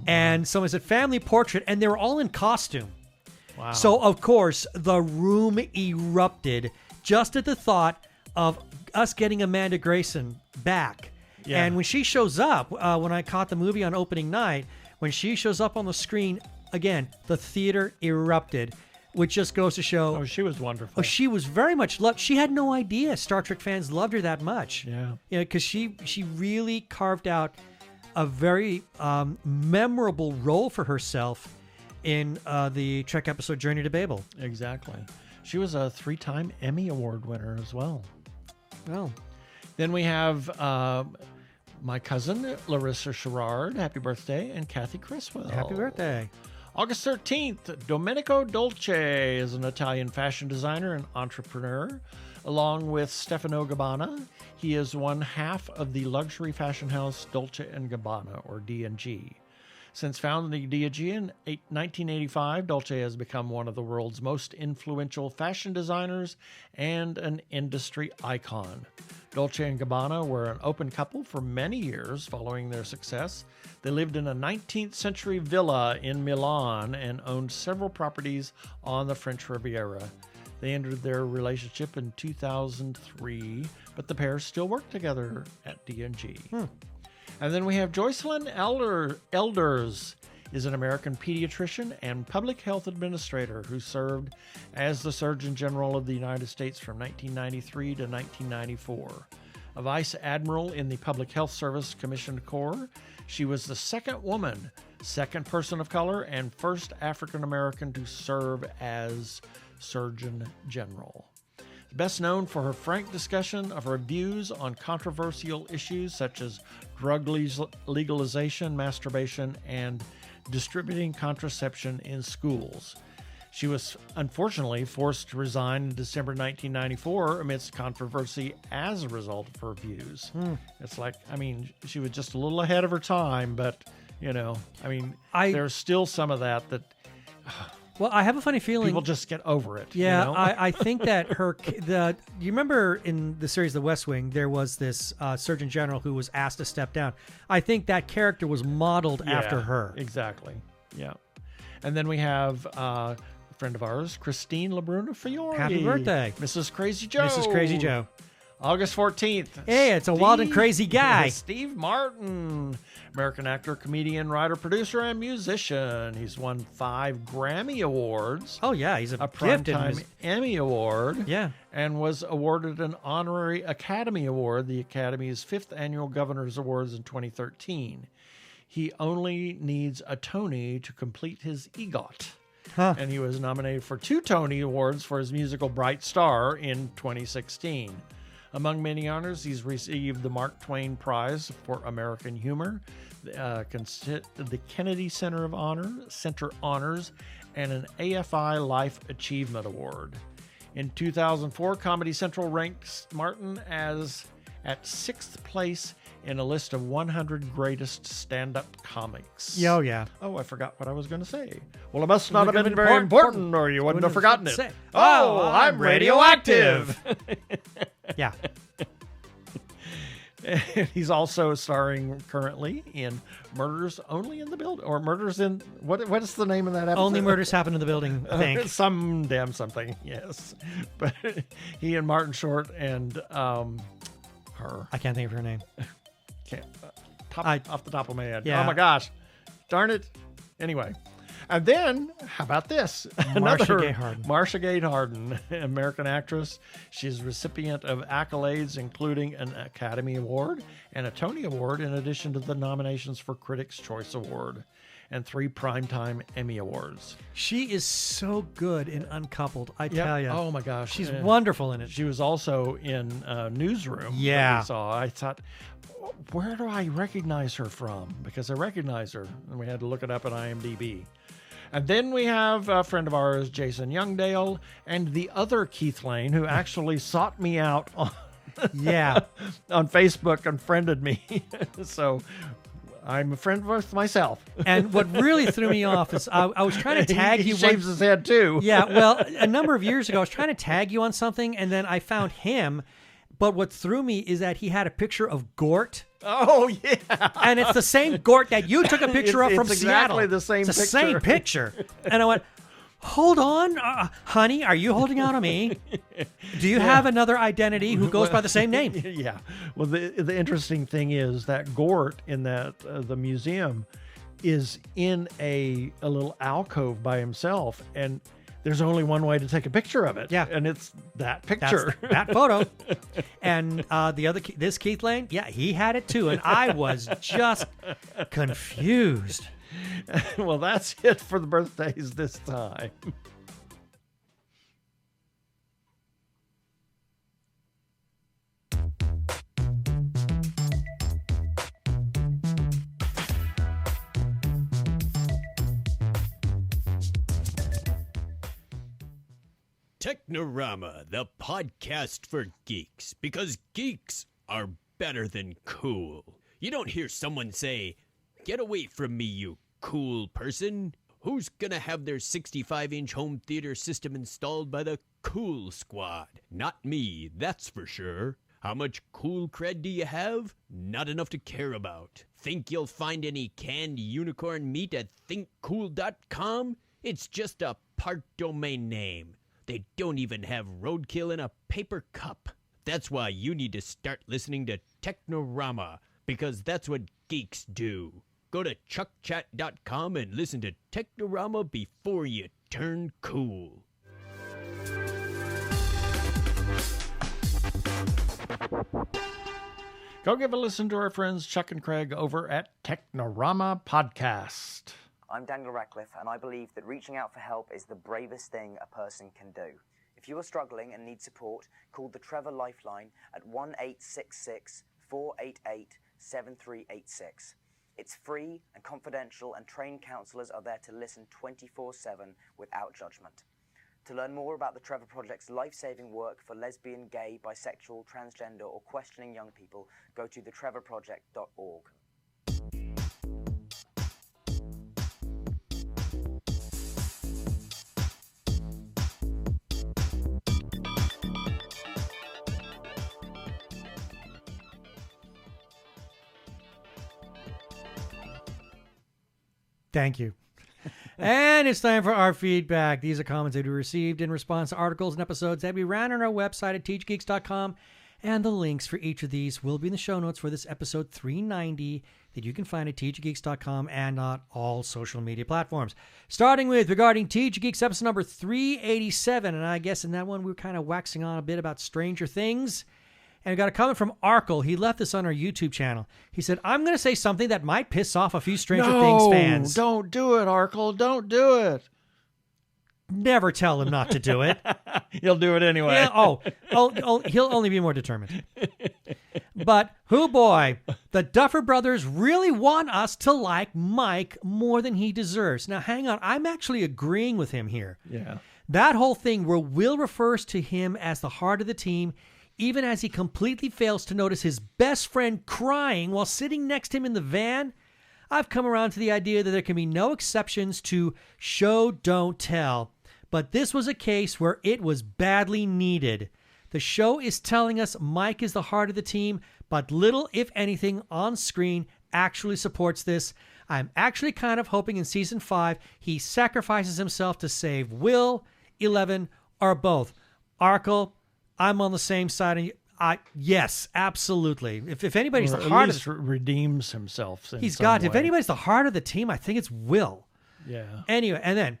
And someone said family portrait, and they were all in costume. Wow. So, of course, the room erupted just at the thought of us getting Amanda Grayson back. Yeah. And when she shows up, when I caught the movie on opening night, when she shows up on the screen, again, the theater erupted, which just goes to show... Oh, she was wonderful. Oh, she was very much loved. She had no idea Star Trek fans loved her that much. Yeah. Because she really carved out a very memorable role for herself in the Trek episode Journey to Babel. Exactly. She was a 3-time Emmy Award winner as well. Oh. Then we have my cousin, Larissa Sherrard. Happy birthday. And Kathy Criswell. Happy birthday. August 13th, Domenico Dolce is an Italian fashion designer and entrepreneur. Along with Stefano Gabbana, he is one half of the luxury fashion house Dolce & Gabbana, or D&G. Since founding D&G in 1985, Dolce has become one of the world's most influential fashion designers and an industry icon. Dolce & Gabbana were an open couple for many years following their success. They lived in a 19th century villa in Milan and owned several properties on the French Riviera. They ended their relationship in 2003, but the pair still work together at D&G. And then we have Joycelyn Elders, is an American pediatrician and public health administrator who served as the Surgeon General of the United States from 1993 to 1994. A Vice Admiral in the Public Health Service Commissioned Corps, she was the second woman, second person of color, and first African American to serve as Surgeon General. Best known for her frank discussion of her views on controversial issues such as drug legalization, masturbation, and distributing contraception in schools. She was unfortunately forced to resign in December 1994 amidst controversy as a result of her views. It's like, I mean, she was just a little ahead of her time, but, you know, I mean, there's still some of that. Well, I have a funny feeling people just get over it. Yeah, you know? I think that you remember in the series The West Wing, there was this Surgeon General who was asked to step down. I think that character was modeled after her. Exactly. Yeah. And then we have a friend of ours, Christine LaBruna Fiore. Happy birthday. Mrs. Crazy Joe. Mrs. Crazy Joe. August 14th. Hey, it's a wild and crazy guy. Steve Martin, American actor, comedian, writer, producer, and musician. He's won 5 Grammy Awards. Oh, yeah, he's a gifted Primetime Emmy Award. Yeah. And was awarded an honorary Academy Award, the Academy's 5th Annual Governor's Awards in 2013. He only needs a Tony to complete his EGOT. And he was nominated for 2 Tony Awards for his musical Bright Star in 2016. Among many honors, he's received the Mark Twain Prize for American Humor, the Kennedy Center Honors, and an AFI Life Achievement Award. In 2004, Comedy Central ranked Martin as at 6th place in a list of 100 greatest stand-up comics. Oh, yeah. Oh, I forgot what I was going to say. Well, it must not have been very important, or you wouldn't have forgotten it. Oh, I'm radioactive. Yeah. He's also starring currently in Murders Only in the Building, or Murders in what is the name of that episode? Only Murders Happen in the Building, I think. Some damn something, yes. But he and Martin Short and her. I can't think of her name. Can't off the top of my head. Yeah. Oh my gosh, darn it. Anyway. And then, how about this? Marcia Gay Harden. Marcia Gay Harden, American actress. She's recipient of accolades, including an Academy Award and a Tony Award, in addition to the nominations for Critics' Choice Award and 3 Primetime Emmy Awards. She is so good in UnCoupled, I tell you. Oh, my gosh. She's wonderful in it. She was also in Newsroom. Yeah. That we saw. I thought, where do I recognize her from? Because I recognize her. And we had to look it up on IMDb. And then we have a friend of ours, Jason Youngdale, and the other Keith Lane, who actually sought me out on, on Facebook and friended me. So I'm a friend with myself. And what really threw me off is I was trying to tag you. He shaves his head too. Yeah, well, a number of years ago, I was trying to tag you on something, and then I found him. But what threw me is that he had a picture of Gort. Oh, yeah. And it's the same Gort that you took a picture of from Seattle. It's exactly the same picture. It's the same picture. And I went, hold on, honey, are you holding out on me? Do you have another identity who goes by the same name? Yeah. Well, the interesting thing is that Gort in that the museum is in a little alcove by himself, and there's only one way to take a picture of it. Yeah. And it's that picture. That's that photo. And this Keith Lane, yeah, he had it too. And I was just confused. Well, that's it for the birthdays this time. Technorama, the podcast for geeks, because geeks are better than cool. You don't hear someone say, "Get away from me, you cool person." Who's gonna have their 65-inch home theater system installed by the Cool Squad? Not me, that's for sure. How much cool cred do you have? Not enough to care about. Think you'll find any canned unicorn meat at thinkcool.com? It's just a part domain name. They don't even have roadkill in a paper cup. That's why you need to start listening to Technorama, because that's what geeks do. Go to chuckchat.com and listen to Technorama before you turn cool. Go give a listen to our friends Chuck and Craig over at Technorama Podcast. I'm Daniel Radcliffe, and I believe that reaching out for help is the bravest thing a person can do. If you are struggling and need support, call the Trevor Lifeline at 1-866-488-7386. It's free and confidential, and trained counselors are there to listen 24/7 without judgment. To learn more about the Trevor Project's life-saving work for lesbian, gay, bisexual, transgender, or questioning young people, go to thetrevorproject.org. Thank you. And it's time for our feedback. These are comments that we received in response to articles and episodes that we ran on our website at tggeeks.com. And the links for each of these will be in the show notes for this episode 390 that you can find at tggeeks.com and on all social media platforms. Starting with regarding TG Geeks episode number 387. And I guess in that one we were kind of waxing on a bit about Stranger Things. And we got a comment from Arkle. He left this on our YouTube channel. He said, I'm going to say something that might piss off a few Stranger Things fans. Don't do it, Arkle. Don't do it. Never tell him not to do it. He'll do it anyway. Yeah, he'll only be more determined. But, hoo boy, the Duffer Brothers really want us to like Mike more than he deserves. Now, hang on. I'm actually agreeing with him here. Yeah. That whole thing where Will refers to him as the heart of the team, even as he completely fails to notice his best friend crying while sitting next to him in the van. I've come around to the idea that there can be no exceptions to show, don't tell. But this was a case where it was badly needed. The show is telling us Mike is the heart of the team, but little, if anything, on screen actually supports this. I'm actually kind of hoping in season 5 he sacrifices himself to save Will, 11, or both. Arkle, I'm on the same side. Yes, absolutely. If anybody's or the heart at least redeems himself. He's got. If anybody's the heart of the team, I think it's Will. Yeah. Anyway, and then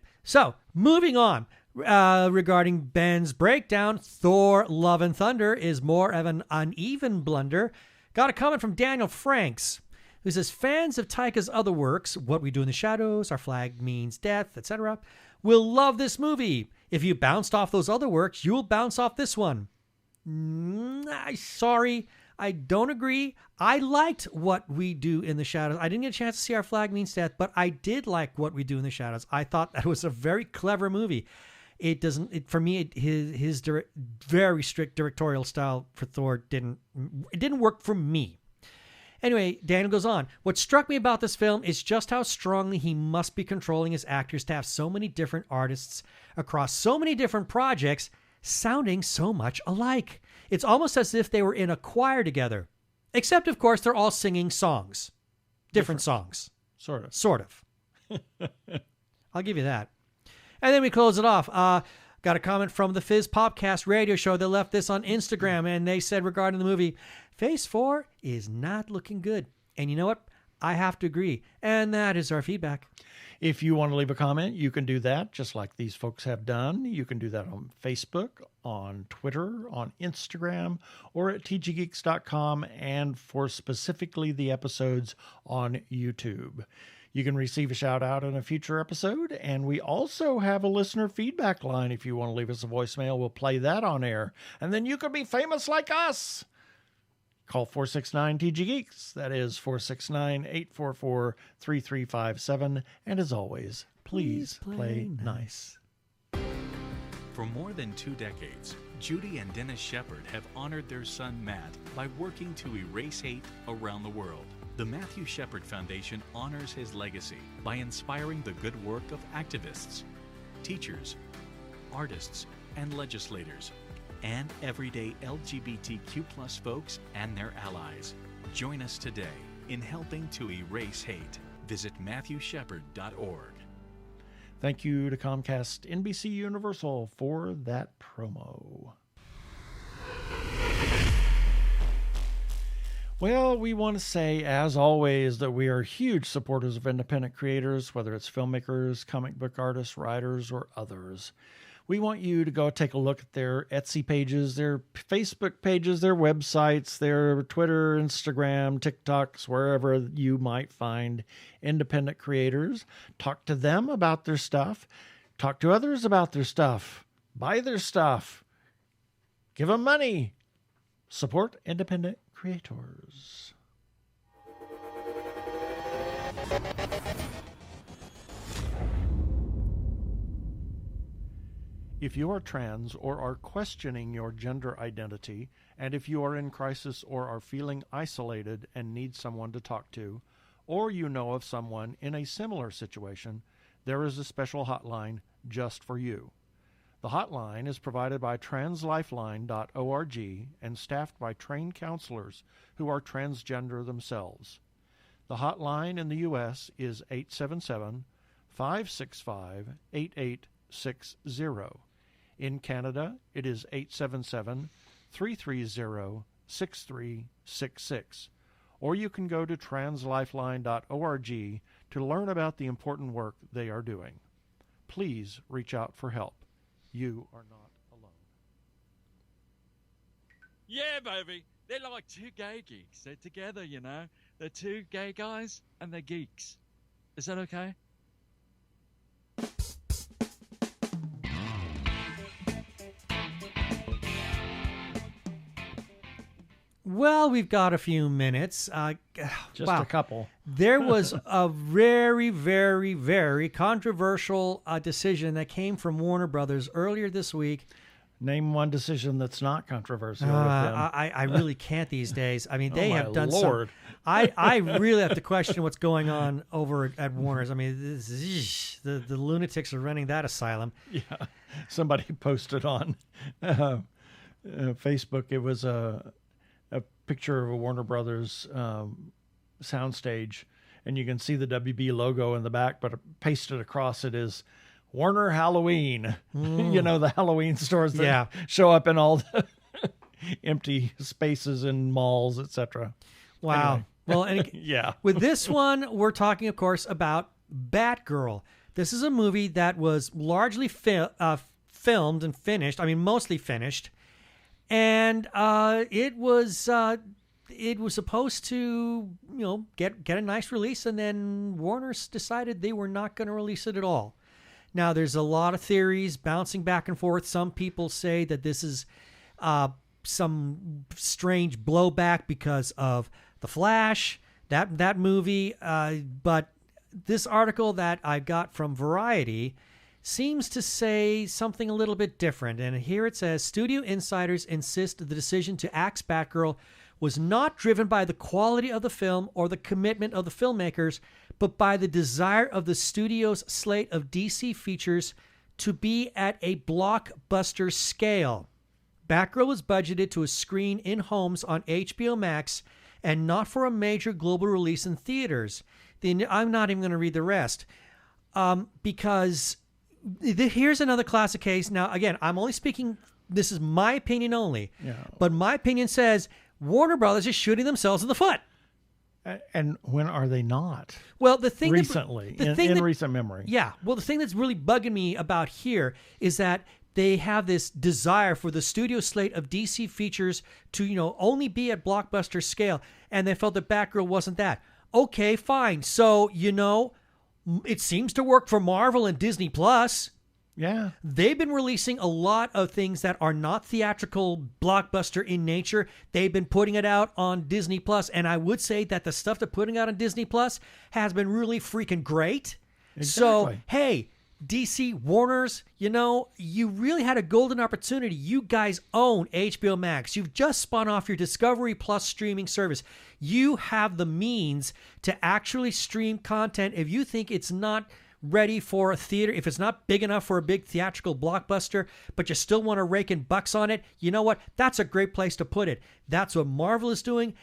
moving on regarding Ben's breakdown, Thor: Love and Thunder is more of an uneven blunder. Got a comment from Daniel Franks, who says fans of Taika's other works, What We Do in the Shadows, Our Flag Means Death, etc., will love this movie. If you bounced off those other works, you'll bounce off this one. Sorry, I don't agree. I liked What We Do in the Shadows. I didn't get a chance to see Our Flag Means Death, but I did like What We Do in the Shadows. I thought that was a very clever movie. It doesn't, for me, his very strict directorial style for Thor didn't work for me. Anyway, Daniel goes on. What struck me about this film is just how strongly he must be controlling his actors to have so many different artists across so many different projects sounding so much alike. It's almost as if they were in a choir together. Except, of course, they're all singing songs. Different songs. Sort of. Sort of. I'll give you that. And then we close it off. Got a comment from the Fizz Popcast radio show. They left this on Instagram, and they said regarding the movie, Phase 4 is not looking good. And you know what? I have to agree. And that is our feedback. If you want to leave a comment, you can do that just like these folks have done. You can do that on Facebook, on Twitter, on Instagram, or at tggeeks.com, and for specifically the episodes on YouTube. You can receive a shout out in a future episode, and we also have a listener feedback line. If you want to leave us a voicemail, we'll play that on air, and then you can be famous like us. Call 469-TG-GEEKS. That is 469-844-3357. And as always, please play nice. For more than 2 decades, Judy and Dennis Shepard have honored their son Matt by working to erase hate around the world. The Matthew Shepard Foundation honors his legacy by inspiring the good work of activists, teachers, artists, and legislators, and everyday LGBTQ+ folks and their allies. Join us today in helping to erase hate. Visit MatthewShepard.org. Thank you to Comcast NBC Universal for that promo. Well, we want to say, as always, that we are huge supporters of independent creators, whether it's filmmakers, comic book artists, writers, or others. We want you to go take a look at their Etsy pages, their Facebook pages, their websites, their Twitter, Instagram, TikToks, wherever you might find independent creators. Talk to them about their stuff. Talk to others about their stuff. Buy their stuff. Give them money. Support independent creators. If you are trans or are questioning your gender identity, and if you are in crisis or are feeling isolated and need someone to talk to, or you know of someone in a similar situation, there is a special hotline just for you. The hotline is provided by translifeline.org and staffed by trained counselors who are transgender themselves. The hotline in the U.S. is 877-565-8860. In Canada, it is 877-330-6366. Or you can go to translifeline.org to learn about the important work they are doing. Please reach out for help. You are not alone. Yeah, baby. They're like two gay geeks. They're together, you know. They're two gay guys and they're geeks. Is that okay? Well, we've got a few minutes. Just a couple. There was a very, very, very controversial decision that came from Warner Brothers earlier this week. Name one decision that's not controversial. I really can't these days. I mean, they have done Lord. I really have to question what's going on over at Warner's. I mean, the lunatics are running that asylum. Yeah. Somebody posted on Facebook. It was a picture of a Warner Brothers soundstage, and you can see the WB logo in the back, but pasted across it is Warner Halloween. You know, the Halloween stores that show up in all the empty spaces in malls, etc. Wow. Anyway. Well, and yeah. With this one, we're talking, of course, about Batgirl. This is a movie that was largely filmed and finished. I mean, mostly finished. And it was supposed to, get a nice release, and then Warner decided they were not going to release it at all. Now, there's a lot of theories bouncing back and forth. Some people say that this is some strange blowback because of The Flash, that movie. But this article that I got from Variety seems to say something a little bit different. And here it says, studio insiders insist the decision to axe Batgirl was not driven by the quality of the film or the commitment of the filmmakers, but by the desire of the studio's slate of DC features to be at a blockbuster scale. Batgirl was budgeted to screen in homes on HBO Max and not for a major global release in theaters. I'm not even going to read the rest because here's another classic case. Now, again, I'm only speaking, this is my opinion only, but my opinion says Warner Brothers is shooting themselves in the foot. And when are they not? Well, the thing recently, in recent memory. Yeah. Well, the thing that's really bugging me about here is that they have this desire for the studio slate of DC features to, only be at blockbuster scale, and they felt that Batgirl wasn't that. Okay, fine. So, it seems to work for Marvel and Disney Plus. Yeah. They've been releasing a lot of things that are not theatrical blockbuster in nature. They've been putting it out on Disney Plus, and I would say that the stuff they're putting out on Disney Plus has been really freaking great. Exactly. So, hey, DC, Warners, you really had a golden opportunity. You guys own HBO Max. You've just spun off your Discovery Plus streaming service. You have the means to actually stream content. If you think it's not ready for a theater, if it's not big enough for a big theatrical blockbuster, but you still want to rake in bucks on it, you know what? That's a great place to put it. That's what Marvel is doing.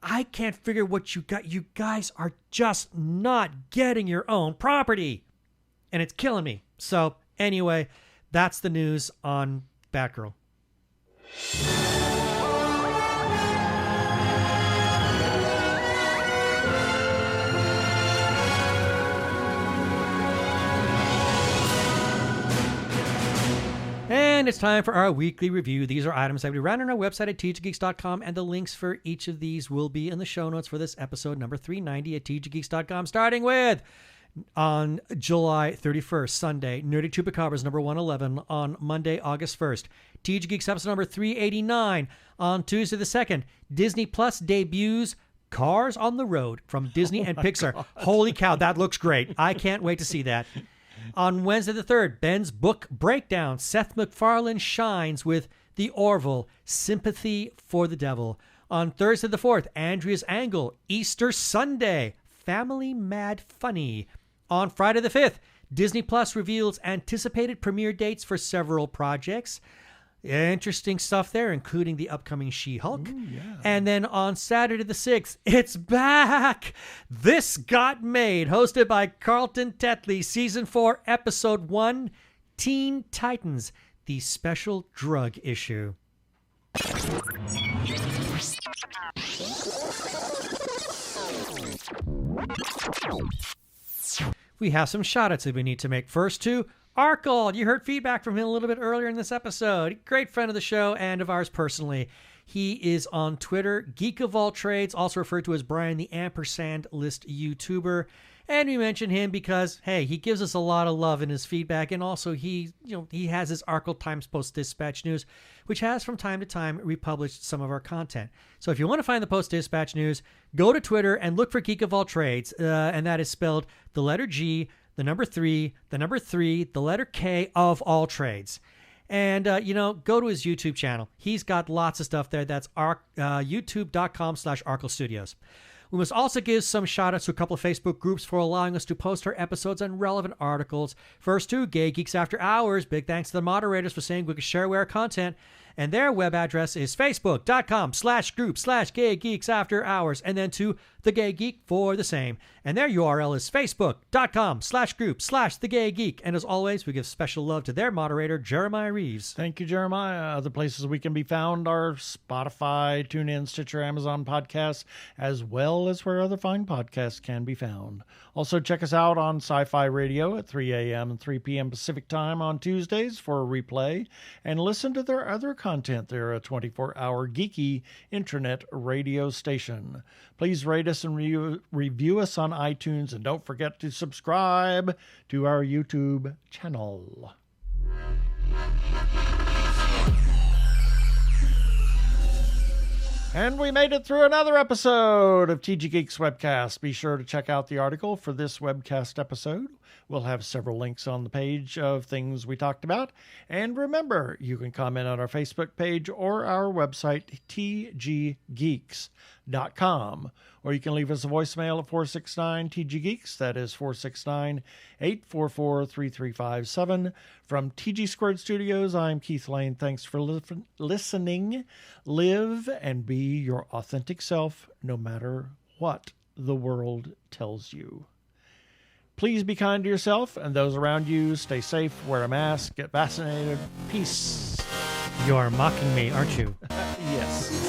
I can't figure what you got. You guys are just not getting your own property. And it's killing me. So anyway, that's the news on Batgirl. And it's time for our weekly review. These are items that we ran on our website at tggeeks.com, and the links for each of these will be in the show notes for this episode number 390 at tggeeks.com, starting with On July 31st, Sunday, Nerdy Chupacabras number 111. On Monday, August 1st, TG Geeks episode number 389. On Tuesday the 2nd, Disney Plus debuts Cars on the Road from Disney and Pixar. God. Holy cow, that looks great. I can't wait to see that. On Wednesday the 3rd, Ben's book breakdown. Seth MacFarlane shines with The Orville, Sympathy for the Devil. On Thursday the 4th, Andrea's Angle, Easter Sunday, Family Mad Funny. On Friday the 5th, Disney Plus reveals anticipated premiere dates for several projects. Interesting stuff there, including the upcoming She-Hulk. Yeah. And then on Saturday the 6th, it's back! This Got Made, hosted by Carlton Tetley, Season 4, Episode 1, Teen Titans, the special drug issue. We have some shout-outs that we need to make. First to Arkle. You heard feedback from him a little bit earlier in this episode. Great friend of the show and of ours personally. He is on Twitter, Geek of All Trades, also referred to as Brian the Ampersand List YouTuber. And we mention him because, hey, he gives us a lot of love in his feedback, and also he has his Arkle Times Post-Dispatch News, which has from time to time republished some of our content. So if you want to find the Post-Dispatch News, go to Twitter and look for Geek of All Trades, and that is spelled the letter G, the number 3, the number 3, the letter K of all trades. And, go to his YouTube channel. He's got lots of stuff there. That's youtube.com/Arkle Studios. We must also give some shout-outs to a couple of Facebook groups for allowing us to post our episodes and relevant articles. First, Two Gay Geeks After Hours. Big thanks to the moderators for saying we can share our content. And their web address is facebook.com/group/Gay Geeks After Hours. And then to The Gay Geek for the same. And their URL is facebook.com/group/The Gay Geek. And as always, we give special love to their moderator, Jeremiah Reeves. Thank you, Jeremiah. Other places we can be found are Spotify, TuneIn, Stitcher, Amazon Podcasts, as well as where other fine podcasts can be found. Also, check us out on Sci-Fi Radio at 3 a.m. and 3 p.m. Pacific Time on Tuesdays for a replay, and listen to their other content. They're a 24-hour geeky internet radio station. Please rate us and review us on iTunes, and don't forget to subscribe to our YouTube channel. And we made it through another episode of TG Geeks Webcast. Be sure to check out the article for this webcast episode. We'll have several links on the page of things we talked about. And remember, you can comment on our Facebook page or our website, tggeeks.com. Or you can leave us a voicemail at 469-TG-GEEKS. That is 469-844-3357. From TG Squared Studios, I'm Keith Lane. Thanks for listening. Live and be your authentic self, no matter what the world tells you. Please be kind to yourself and those around you. Stay safe, wear a mask, get vaccinated. Peace. You're mocking me, aren't you? Yes.